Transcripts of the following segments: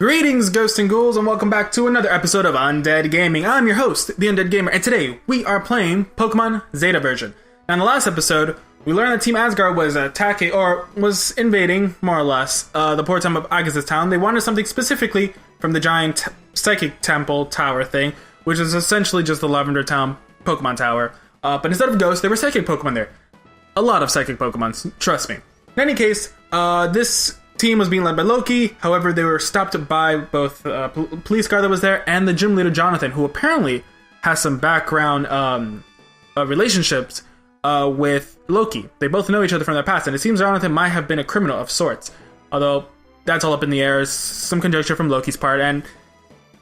Greetings, Ghosts and Ghouls, and welcome back to another episode of Undead Gaming. I'm your host, the Undead Gamer, and today we are playing Pokemon Zeta version. Now, in the last episode, we learned that Team Asgard was attacking, or was invading, more or less, the port town of Agassiz town. They wanted something specifically from the giant psychic temple tower thing, which is essentially just the Lavender Town Pokemon tower. But instead of ghosts, there were psychic Pokemon there. A lot of psychic Pokemon, trust me. In any case, this team was being led by Loki. However, they were stopped by both police guard that was there and the gym leader Jonathan, who apparently has some background relationships with Loki. They both know each other from their past, and it seems Jonathan might have been a criminal of sorts. Although that's all up in the air. Some conjecture from Loki's part, and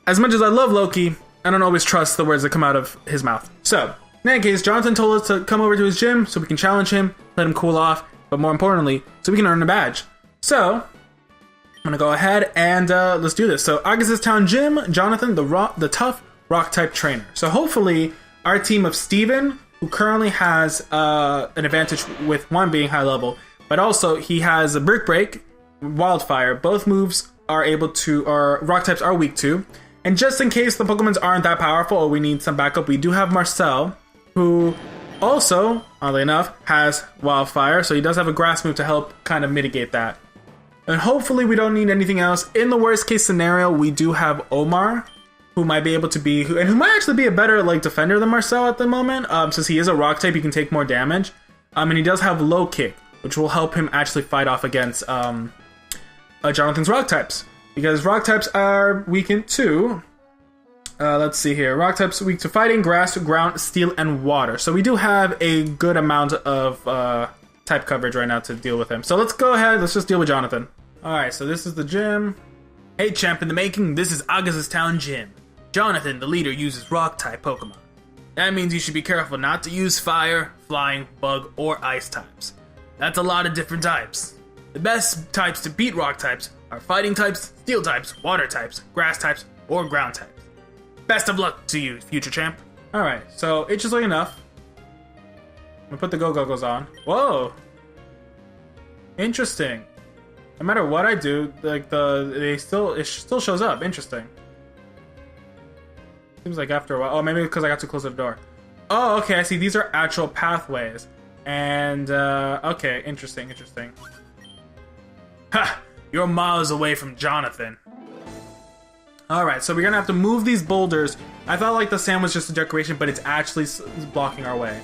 as much as I love Loki, I don't always trust the words that come out of his mouth. So, in any case, Jonathan told us to come over to his gym so we can challenge him, let him cool off, but more importantly, so we can earn a badge. So, I'm gonna go ahead and let's do this. So, Agassiz Town Gym, Jonathan, the tough rock-type trainer. So, hopefully, our team of Steven, who currently has an advantage with one being high level, but also he has a Brick Break, Wildfire. Both moves are able to, or rock types are weak to. And just in case the Pokemons aren't that powerful or we need some backup, we do have Marcel, who also, oddly enough, has Wildfire. So he does have a Grass move to help kind of mitigate that. And hopefully we don't need anything else. In the worst case scenario, we do have Omar, who might be able to be, who might actually be a better defender than Marcel at the moment. Since he is a rock type, he can take more damage. And he does have low kick, which will help him actually fight off against Jonathan's rock types. Because rock types are weakened to, let's see here, rock types weak to fighting, grass, ground, steel, and water. So we do have a good amount of type coverage right now to deal with him. So let's go ahead, let's just deal with Jonathan. Alright, so this is the gym. Hey champ in the making, this is Agassiz Town Gym. Jonathan, the leader, uses rock type Pokemon. That means you should be careful not to use fire, flying, bug, or ice types. That's a lot of different types. The best types to beat rock types are fighting types, steel types, water types, grass types, or ground types. Best of luck to you, future champ. Alright, so interestingly enough, I'm gonna put the Go Goggles on. Whoa! Interesting. No matter what I do, it still shows up. Interesting. Seems like after a while. Oh, maybe because I got too close to the door. Oh, okay, I see. These are actual pathways. And, okay, interesting. Ha! You're miles away from Jonathan. Alright, so we're gonna have to move these boulders. I thought like the sand was just a decoration, but it's actually blocking our way.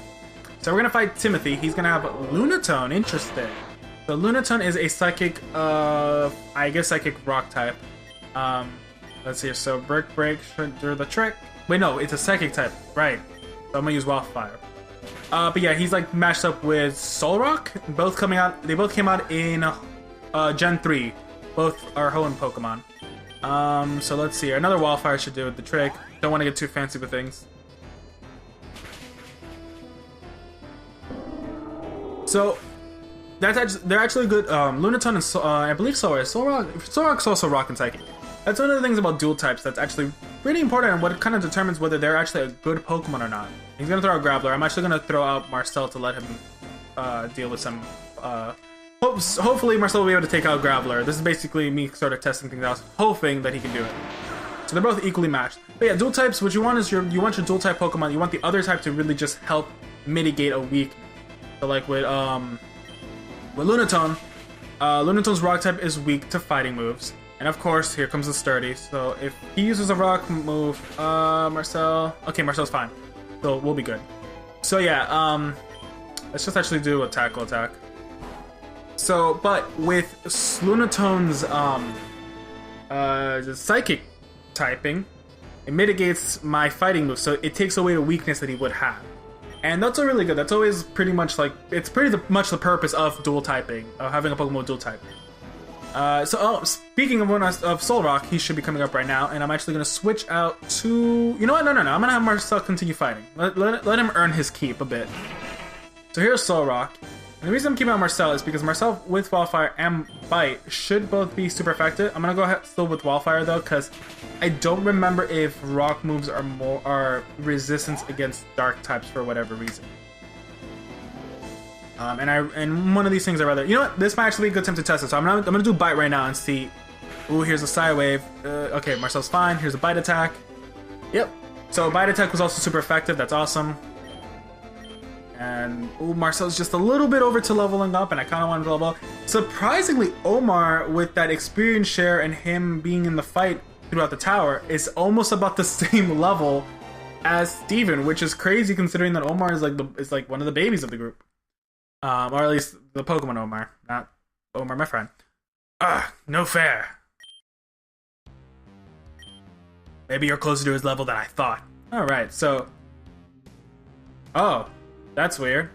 So we're gonna fight Timothy. He's gonna have Lunatone. Interesting. So Lunatone is a psychic, I guess psychic rock type. Let's see. So Brick Break should do the trick. Wait, no, it's a psychic type. Right. So I'm gonna use Wildfire. But yeah, he's like matched up with Solrock. They both came out in Gen 3. Both are Hoenn Pokemon. So let's see. Another Wildfire should do the trick. Don't want to get too fancy with things. So they're actually good. Lunatone and I believe Solrock's also Rock and Psychic. That's one of the things about dual types that's actually pretty important and what kind of determines whether they're actually a good Pokemon or not. He's gonna throw out Graveler. I'm actually gonna throw out Marcel to let him deal with some. Hopefully Marcel will be able to take out Graveler. This is basically me sort of testing things out, hoping that he can do it. So they're both equally matched. But yeah, dual types, what you want is you want your dual type Pokemon, you want the other type to really just help mitigate a weak. So like with Lunatone, Lunatone's rock type is weak to fighting moves. And of course, here comes the Sturdy. So if he uses a rock move, Marcel, okay, Marcel's fine. So we'll be good. So yeah, let's just actually do a tackle attack. So, but with Lunatone's psychic typing, it mitigates my fighting moves, so it takes away the weakness that he would have. And that's really good. That's always pretty much like, it's pretty much the purpose of dual typing, of having a Pokemon with dual type. Speaking of Solrock, he should be coming up right now, and I'm actually going to switch out to... You know what? No. I'm going to have Marcel continue fighting. Let him earn his keep a bit. So here's Solrock. And the reason I'm keeping out Marcel is because Marcel with Wildfire and Bite should both be super effective. I'm going to go ahead still with Wildfire though, because I don't remember if rock moves are resistance against dark types for whatever reason. And one of these things I rather, you know what, this might actually be a good time to test it. So I'm gonna do Bite right now and see Ooh, here's a Psy Wave. Okay, Marcel's fine. Here's a Bite Attack. Yep. So Bite Attack was also super effective. That's awesome. And ooh, Marcel's just a little bit over to leveling up, and I kind of wanted to level up. Surprisingly, Omar, with that experience share and him being in the fight throughout the tower, is almost about the same level as Steven, which is crazy considering that Omar is like one of the babies of the group. Or at least the Pokemon Omar, not Omar, my friend. No fair. Maybe you're closer to his level than I thought. Alright, so... Oh, that's weird.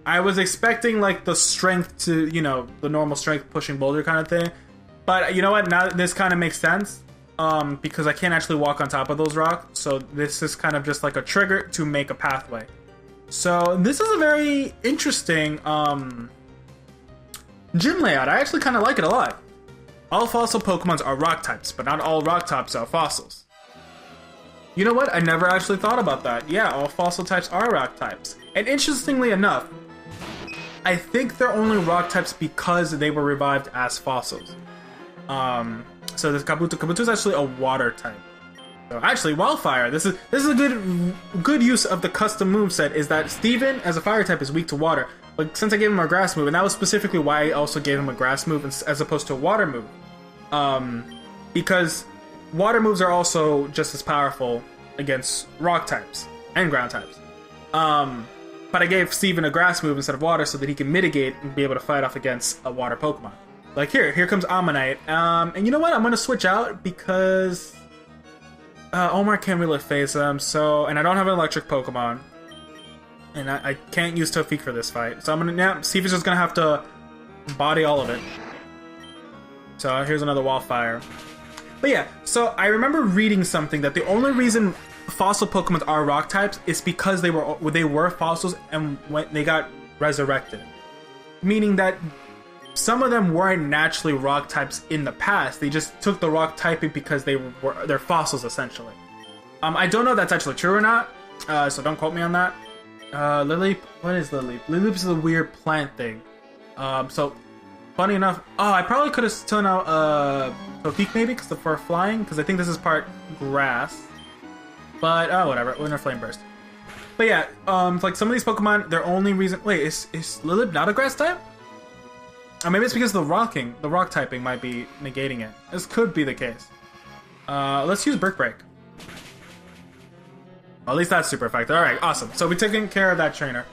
I was expecting, like, the strength to, you know, the normal strength pushing boulder kind of thing. But, you know what? Now this kind of makes sense. Because I can't actually walk on top of those rocks. So this is kind of just like a trigger to make a pathway. So this is a very interesting, gym layout. I actually kind of like it a lot. All fossil Pokemons are rock types, but not all rock types are fossils. You know what? I never actually thought about that. Yeah, all fossil types are rock types. And interestingly enough, I think they're only rock types because they were revived as fossils. So this Kabuto is actually a water type. So actually, Wildfire. This is a good use of the custom moveset. Is that Steven as a fire type is weak to water, but since I gave him a grass move, and that was specifically why I also gave him a grass move as opposed to a water move, because water moves are also just as powerful against rock types and ground types. But I gave Steven a grass move instead of water so that he can mitigate and be able to fight off against a water Pokemon. Like here comes Ammonite. And you know what? I'm gonna switch out because Omar can't really face them. So, and I don't have an electric Pokemon, and I can't use Tofik for this fight. So I'm gonna Steven's just gonna have to body all of it. So here's another Wildfire. But yeah, so I remember reading something that the only reason fossil Pokemon are rock types is because they were fossils and when they got resurrected, meaning that some of them weren't naturally rock types in the past. They just took the rock typing because they're fossils essentially. I don't know if that's actually true or not, so don't quote me on that. Lileep, what is Lileep? Lileep is a weird plant thing. So funny enough, I probably could have turned out Tofik maybe for flying, because I think this is part grass. But whatever, Lunar Flame Burst. But yeah, like some of these Pokemon, their only reason. Wait, is Lileep not a grass type? Or maybe it's because the rock typing might be negating it. This could be the case. Let's use Brick Break. Well, at least that's super effective. Alright, awesome. So we're taking care of that trainer.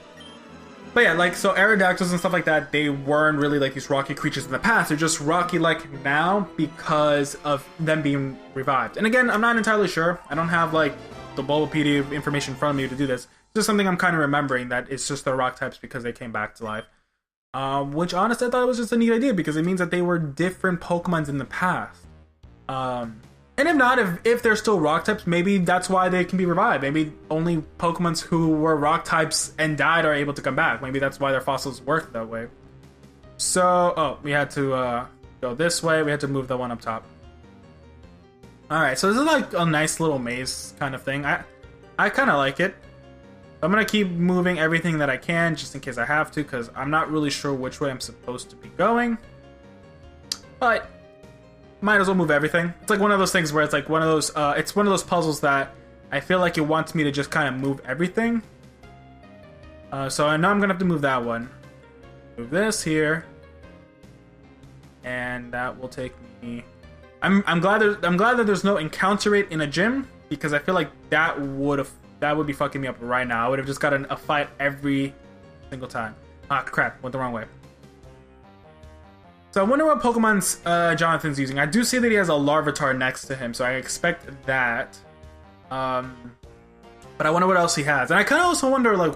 But yeah, like, so Aerodactyls and stuff like that, they weren't really like these rocky creatures in the past. They're just rocky-like now because of them being revived. And again, I'm not entirely sure. I don't have, like, the Bulbapedia information in front of me to do this. It's just something I'm kind of remembering, that it's just their rock types because they came back to life. Which, honestly, I thought it was just a neat idea because it means that they were different Pokemons in the past. And if not, if they're still rock types, maybe that's why they can be revived. Maybe only Pokemons who were rock types and died are able to come back. Maybe that's why their fossils work that way. So, we had to go this way. We had to move the one up top. Alright, so this is like a nice little maze kind of thing. I kind of like it. I'm going to keep moving everything that I can just in case I have to, because I'm not really sure which way I'm supposed to be going. But might as well move everything. It's like one of those things where it's like one of those puzzles that I feel like it wants me to just kind of move everything. So I know I'm gonna have to move that one. Move this here, and that will take me. I'm glad that there's no encounter rate in a gym, because I feel like that would be fucking me up right now. I would have just gotten a fight every single time. Ah, crap, went the wrong way. So I wonder what Pokemon's Jonathan's using. I do see that he has a Larvitar next to him, so I expect that. But I wonder what else he has. And I kind of also wonder, like,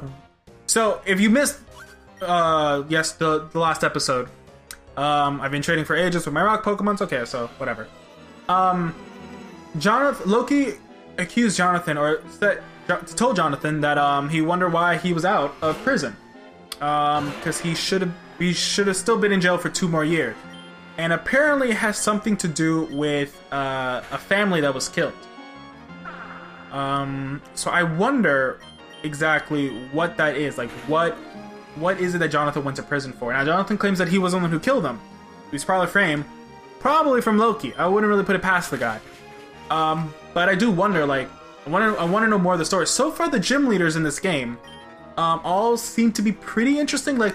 so if you missed, the last episode, I've been trading for ages with my rock Pokemons. Okay, so whatever. Loki accused Jonathan, or told Jonathan that he wondered why he was out of prison, because he should have still been in jail for 2 more years, and apparently it has something to do with a family that was killed. So I wonder exactly what that is. Like, what is it that Jonathan went to prison for? Now, Jonathan claims that he was the one who killed them. He's probably framed, probably from Loki. I wouldn't really put it past the guy. But I do wonder, like, I want to know more of the story. So far, the gym leaders in this game all seem to be pretty interesting. Like,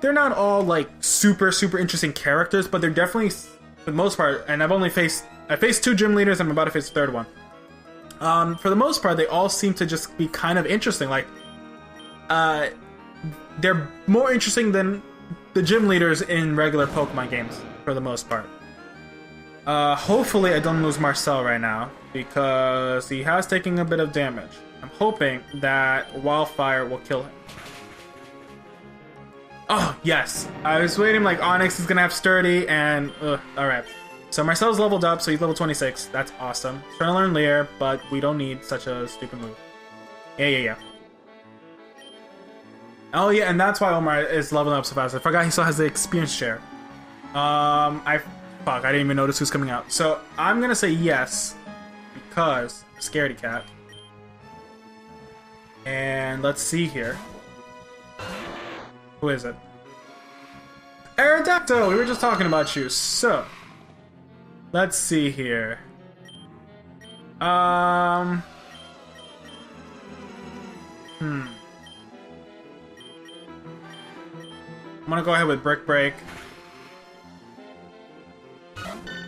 they're not all like super interesting characters, but they're definitely, for the most part. And I faced 2 gym leaders. I'm about to face the 3rd one. For the most part, they all seem to just be kind of interesting. Like, they're more interesting than the gym leaders in regular Pokemon games, for the most part. Hopefully I don't lose Marcel right now, because he has taken a bit of damage. I'm hoping that Wildfire will kill him. Oh, yes. I was waiting, like, Onyx is gonna have Sturdy, and... alright. So Marcel's leveled up, so he's level 26. That's awesome. He's trying to learn Leer, but we don't need such a stupid move. Yeah. Oh, yeah, and that's why Omar is leveling up so fast. I forgot he still has the experience share. Fuck, I didn't even notice who's coming out. So, I'm gonna say yes, because scaredy cat. And let's see here. Who is it? Aerodactyl! We were just talking about you. So, let's see here. I'm gonna go ahead with Brick Break.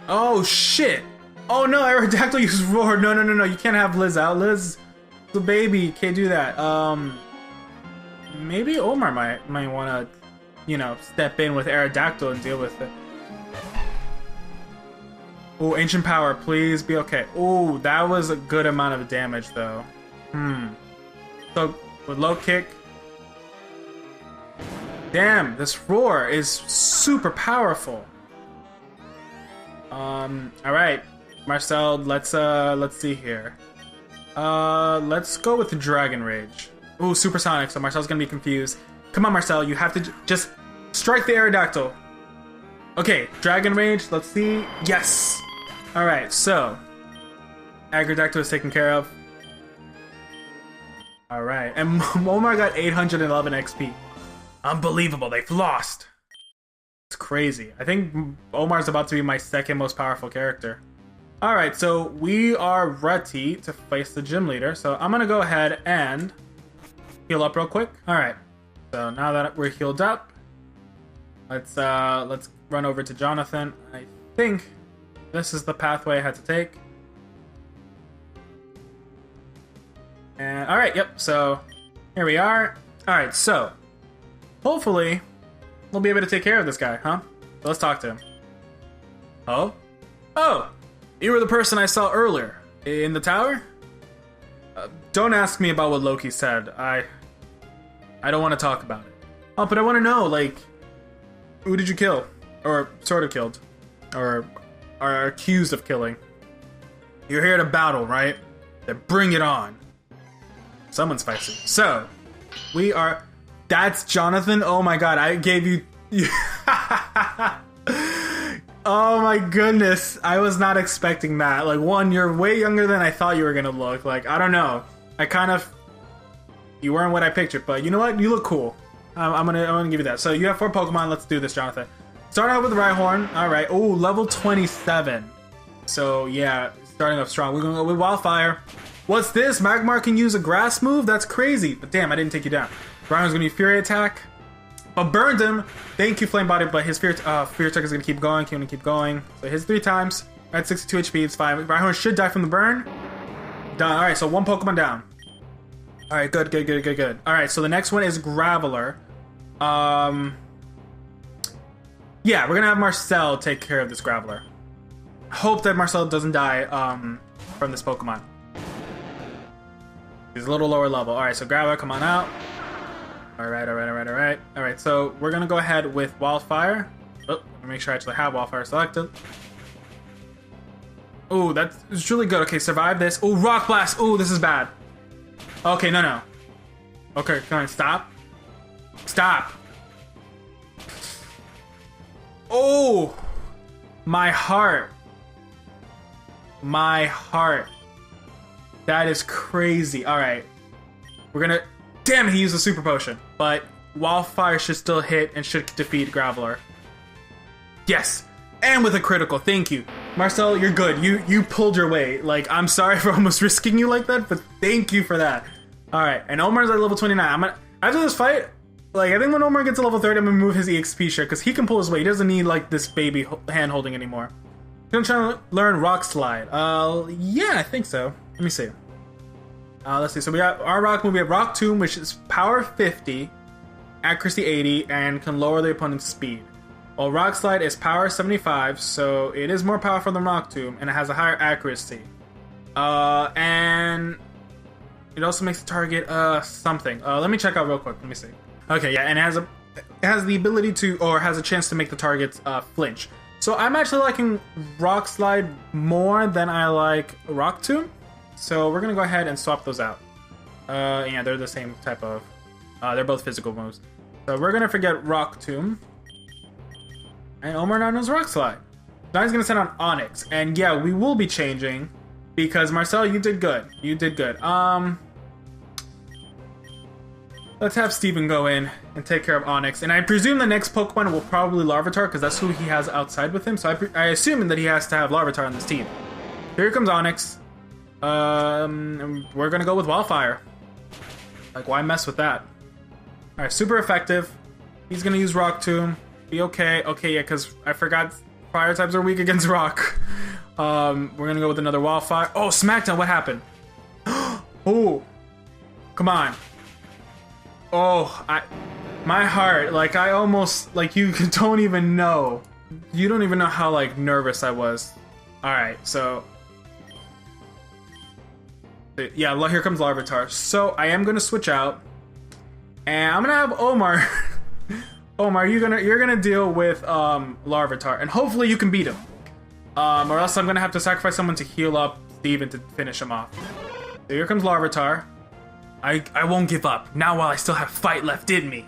Oh shit! Oh no, Aerodactyl used Roar. No, you can't have Liz out. Liz, the baby, can't do that. Maybe Omar might wanna, you know, step in with Aerodactyl and deal with it. Oh, Ancient Power, please be okay. Oh, that was a good amount of damage though. So, with Low Kick. Damn, this Roar is super powerful. Alright. Marcel, let's see here. Let's go with the Dragon Rage. Ooh, Supersonic, so Marcel's gonna be confused. Come on, Marcel, you have to just strike the Aerodactyl. Okay, Dragon Rage, let's see. Yes! Alright, so Aerodactyl is taken care of. Alright, and Omar got 811 XP. Unbelievable, they've lost. It's crazy. I think Omar's about to be my 2nd most powerful character. Alright, so we are ready to face the gym leader. So I'm gonna go ahead and heal up real quick. Alright, so now that we're healed up, let's run over to Jonathan. I think this is the pathway I had to take. And alright, yep, so here we are. Alright, so hopefully we'll be able to take care of this guy, huh? So let's talk to him. Oh? Oh! You were the person I saw earlier. In the tower? Don't ask me about what Loki said. I don't want to talk about it. Oh, but I want to know, like, who did you kill? Or sort of killed? Or are accused of killing? You're here to battle, right? Then bring it on. Someone's spicy. So, we are... That's Jonathan? Oh my god, I gave you... Oh my goodness, I was not expecting that. Like, one, you're way younger than I thought you were gonna look. Like, I don't know. I kind of... You weren't what I pictured, but you know what? You look cool. I'm gonna give you that. So, you have 4 Pokemon. Let's do this, Jonathan. Start out with Rhyhorn. Alright. Oh, level 27. So, yeah, starting off strong. We're gonna go with Wildfire. What's this? Magmar can use a grass move? That's crazy. But damn, I didn't take you down. Rhyhorn's gonna be Fury Attack. But burned him. Thank you, Flame Body, but his Fear Attack is gonna keep going. So his 3 times. At 62 HP, it's fine. Rhyhorn should die from the burn. Done. Alright, so 1 Pokemon down. Alright, good. Alright, so the next one is Graveler. Yeah, we're gonna have Marcel take care of this Graveler. Hope that Marcel doesn't die from this Pokemon. He's a little lower level. Alright, so Graveler, come on out. Alright. Alright, so we're gonna go ahead with Wildfire. Oh, let me make sure I actually have Wildfire selected. Oh, that's really good. Okay, survive this. Oh, Rock Blast. Oh, this is bad. Okay, no. Okay, come on, stop. Stop. Oh, my heart. That is crazy. Alright. We're gonna... Damn, he used a Super Potion. But Wildfire should still hit and should defeat Graveler. Yes! and with a critical. Thank you. Marcel, you're good. You pulled your weight. Like, I'm sorry for almost risking you like that, but thank you for that. Alright, and Omar's at level 29. After this fight, like, I think when Omar gets to level 30, I'm gonna move his EXP share, because he can pull his weight. He doesn't need, like, this baby hand-holding anymore. I'm trying to learn Rock Slide. Yeah, I think so. Let me see. Let's see. So we got our rock move. We have Rock Tomb, which is power 50, accuracy 80, and can lower the opponent's speed. While Rock Slide is power 75, so it is more powerful than Rock Tomb, and it has a higher accuracy. And it also makes the target something. Let me check out real quick. Let me see. Okay, yeah, and it has the ability to, or has a chance to make the targets flinch. So I'm actually liking Rock Slide more than I like Rock Tomb. So we're gonna go ahead and swap those out. Yeah, they're the same type of. They're both physical moves. So we're gonna forget Rock Tomb. And Omar now knows Rock Slide. Now he's gonna send on Onyx. And yeah, we will be changing because Marcel, you did good. You did good. Let's have Steven go in and take care of Onyx. And I presume the next Pokemon will probably Larvitar because that's who he has outside with him. So I assume that he has to have Larvitar on this team. Here comes Onyx. We're gonna go with Wildfire. Like, why mess with that? Alright, super effective. He's gonna use Rock Tomb. Be okay. Okay, yeah, because I forgot fire types are weak against rock. We're gonna go with another Wildfire. Oh, Smackdown, what happened? Oh, come on. Oh, my heart, like, I almost, like, you don't even know. You don't even know how, like, nervous I was. Alright, so. Yeah, here comes Larvitar. So, I am gonna switch out. And I'm gonna have Omar. Omar, you're gonna deal with Larvitar. And hopefully you can beat him. Or else I'm gonna have to sacrifice someone to heal up Steven to finish him off. So here comes Larvitar. I won't give up, now while I still have fight left in me.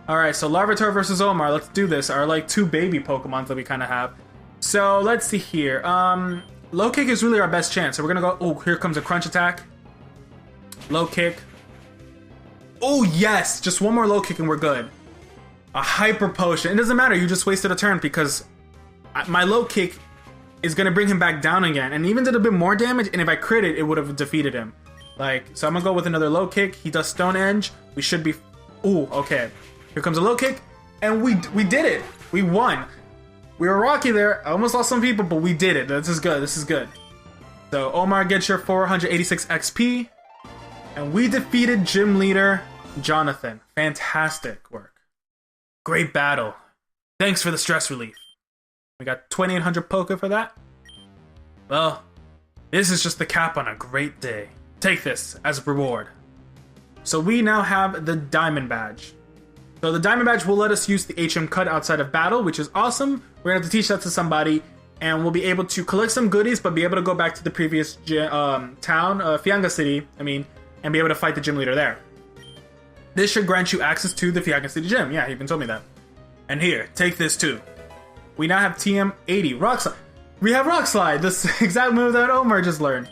Alright, so Larvitar versus Omar, let's do this. Our, like, two baby Pokemons that we kind of have. So, let's see here. Low Kick is really our best chance. So we're gonna go, oh, here comes a Crunch Attack. Low Kick. Oh, yes! Just one more Low Kick and we're good. A Hyper Potion. It doesn't matter, you just wasted a turn because my Low Kick is gonna bring him back down again. And even did a bit more damage, and if I crit it, it would have defeated him. Like, so I'm gonna go with another Low Kick. He does Stone Edge. We should be... Ooh, okay. Here comes a Low Kick. And we did it. We won. We were rocky there. I almost lost some people, but we did it. This is good. This is good. So, Omar gets your 486 XP. And we defeated Gym Leader Jonathan. Fantastic work. Great battle. Thanks for the stress relief. We got 2,800 Poke for that. Well, this is just the cap on a great day. Take this as a reward. So we now have the Diamond Badge. So the Diamond Badge will let us use the HM cut outside of battle, which is awesome. We're going to have to teach that to somebody, and we'll be able to collect some goodies, but be able to go back to the previous town, Fianga City, and be able to fight the gym leader there. This should grant you access to the Fianga City gym. Yeah, he even told me that. And here, take this too. We now have TM80, Rock Slide. We have Rock Slide, this exact move that Omar just learned.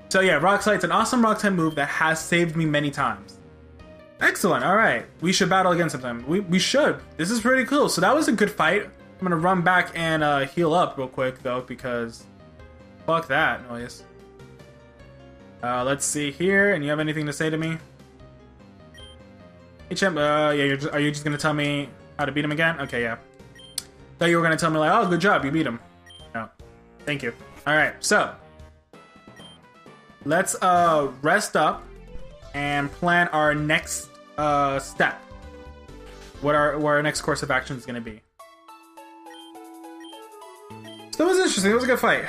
So yeah, Rock Slide's an awesome rock type move that has saved me many times. Excellent, alright. We should battle again sometime. We should. This is pretty cool. So that was a good fight. I'm gonna run back and heal up real quick though, because fuck that noise. Let's see here, and you have anything to say to me? Hey champ, yeah, are you just gonna tell me how to beat him again? Okay, yeah. Thought you were gonna tell me like, oh, good job, you beat him. No, thank you. Alright, so let's rest up and plan our next step. What our next course of action is going to be. So that was interesting. It was a good fight.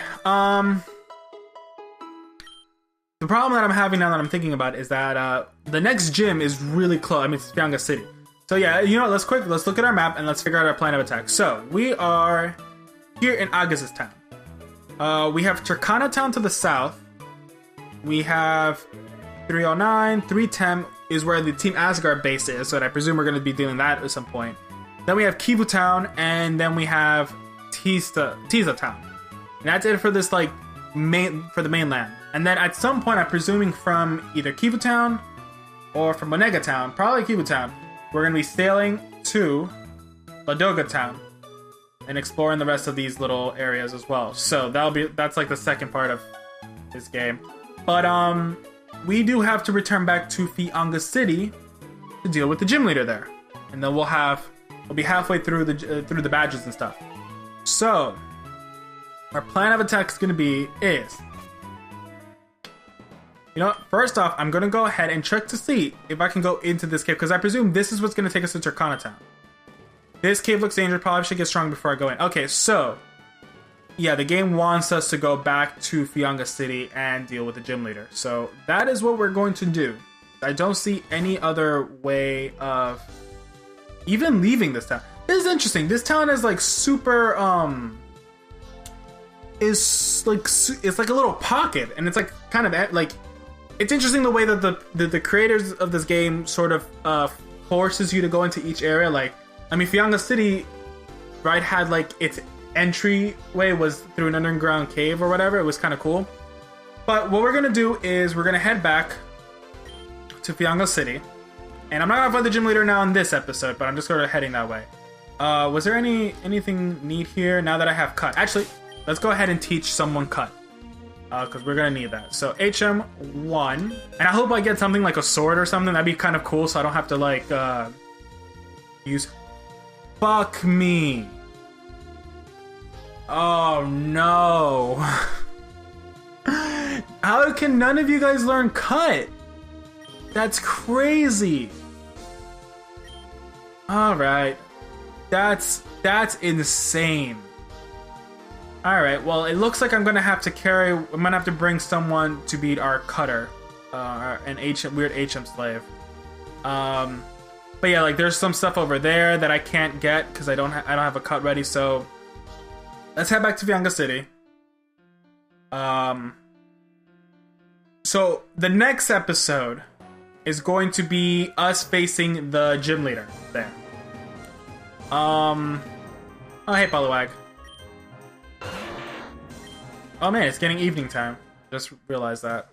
The problem that I'm having now that I'm thinking about it is that the next gym is really close. I mean, it's Fianga City. So yeah, you know, let's look at our map and let's figure out our plan of attack. So we are here in Agassiz Town. We have Turkana Town to the south. We have 309, 310 is where the Team Asgard base is, so I presume we're going to be doing that at some point. Then we have Kivu Town, and then we have Tiza Town. And that's it for this, like, for the mainland. And then at some point, I'm presuming from either Kivu Town or from Onega Town, probably Kivu Town, we're going to be sailing to Ladoga Town. and exploring the rest of these little areas as well. So that's like the second part of this game. But we do have to return back to Agassiz City to deal with the gym leader there, and then we'll be halfway through the badges and stuff. So our plan of attack is going to is, you know what? First off, I'm going to go ahead and check to see if I can go into this cave, because I presume this is what's going to take us to Turkana Town. This cave looks dangerous. Probably should get strong before I go in. Okay, so yeah, the game wants us to go back to Agassiz City and deal with the gym leader. So that is what we're going to do. I don't see any other way of even leaving this town. This is interesting. This town is like super it's like a little pocket, and it's like kind of like, it's interesting the way that the creators of this game sort of forces you to go into each area. Like, I mean, Agassiz City, right, had like its entryway was through an underground cave or whatever. It was kind of cool. But what we're gonna do is we're gonna head back to Agassiz City, and I'm not gonna fight the gym leader now in this episode, but I'm just sort of heading that way. Was there anything neat here now that I have cut? Actually, let's go ahead and teach someone cut, because we're gonna need that. So HM1, and I hope I get something like a sword or something. That'd be kind of cool, so I don't have to like use. Fuck me. Oh no. How can none of you guys learn cut? That's crazy. All right, that's insane. All right, well, it looks like I'm gonna have to bring someone to beat our cutter, an weird HM slave. But yeah, like there's some stuff over there that I can't get because I don't have a cut ready. So let's head back to Agassiz City. So the next episode is going to be us facing the gym leader there. Oh hey, Poliwag. Oh man, it's getting evening time. Just realized that.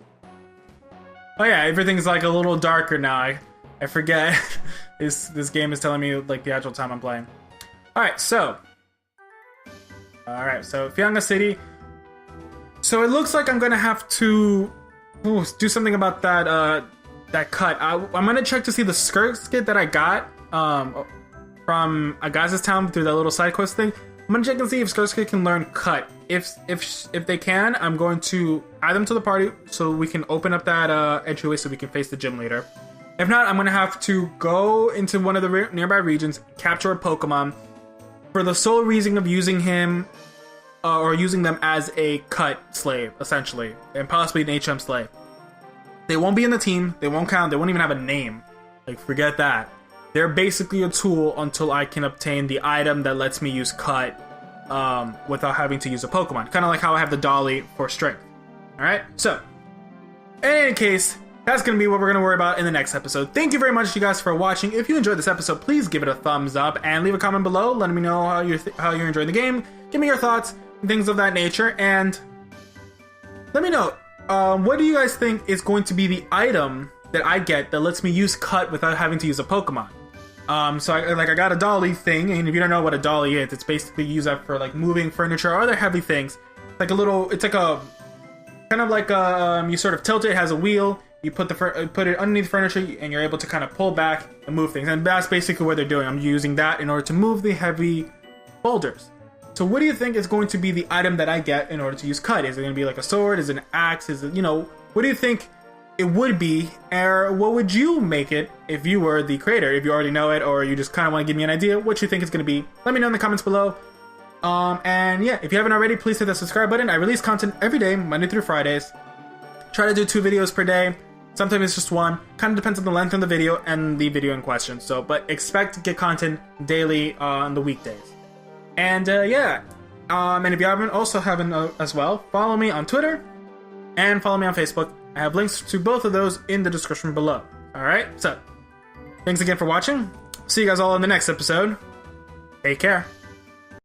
Oh yeah, everything's like a little darker now. I forget. This game is telling me like the actual time I'm playing. Alright, so Agassiz City. So it looks like I'm gonna have to do something about that cut. I'm gonna check to see the skirt skit that I got from Agassiz Town through that little side quest thing. I'm gonna check and see if Skirskit can learn cut. If they can, I'm going to add them to the party so we can open up that entryway so we can face the gym leader. If not, I'm gonna have to go into one of the nearby regions, capture a Pokemon for the sole reason of using him or using them as a cut slave, essentially, and possibly an HM slave. They won't be in the team. They won't count. They won't even have a name. Like, forget that. They're basically a tool until I can obtain the item that lets me use cut without having to use a Pokemon. Kind of like how I have the Dolly for strength. Alright, so in any case, that's going to be what we're going to worry about in the next episode. Thank you very much, you guys, for watching. If you enjoyed this episode, please give it a thumbs up and leave a comment below letting me know how you're enjoying the game. Give me your thoughts and things of that nature, and let me know what do you guys think is going to be the item that I get that lets me use cut without having to use a Pokemon. So I got a dolly thing, and if you don't know what a dolly is, it's basically used up for like moving furniture or other heavy things. It's like a kind of like you sort of tilt it. It has a wheel. You put it underneath furniture, and you're able to kind of pull back and move things. And that's basically what they're doing. I'm using that in order to move the heavy boulders. So what do you think is going to be the item that I get in order to use cut? Is it going to be like a sword? Is it an axe? Is it, what do you think it would be? Or what would you make it if you were the creator? If you already know it, or you just kind of want to give me an idea what you think it's going to be, let me know in the comments below. And yeah, if you haven't already, please hit the subscribe button. I release content every day, Monday through Fridays. Try to do 2 videos per day. Sometimes it's just 1. Kind of depends on the length of the video and the video in question. But expect to get content daily on the weekdays. And yeah, and if you haven't as well, follow me on Twitter and follow me on Facebook. I have links to both of those in the description below. Alright, so thanks again for watching. See you guys all in the next episode. Take care.